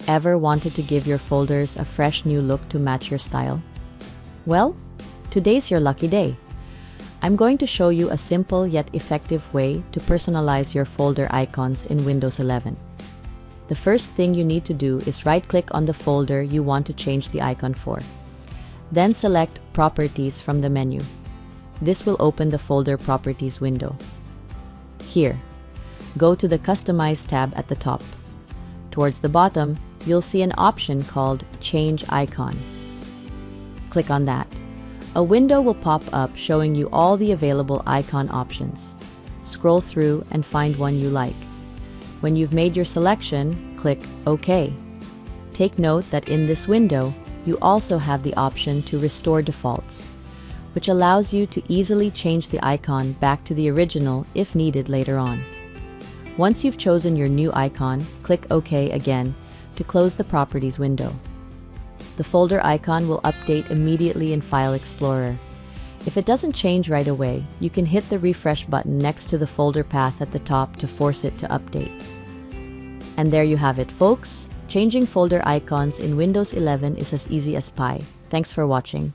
Ever wanted to give your folders a fresh new look to match your style? Well, today's your lucky day. I'm going to show you a simple yet effective way to personalize your folder icons in Windows 11. The first thing you need to do is right-click on the folder you want to change the icon for. Then select Properties from the menu. This will open the Folder Properties window. Here, go to the Customize tab at the top. Towards the bottom, you'll see an option called Change Icon. Click on that. A window will pop up showing you all the available icon options. Scroll through and find one you like. When you've made your selection, click OK. Take note that in this window, you also have the option to Restore Defaults, which allows you to easily change the icon back to the original if needed later on. Once you've chosen your new icon, click OK again to close the Properties window. The folder icon will update immediately in File Explorer. If it doesn't change right away, you can hit the refresh button next to the folder path at the top to force it to update. And there you have it, folks. Changing folder icons in Windows 11 is as easy as pie. Thanks for watching.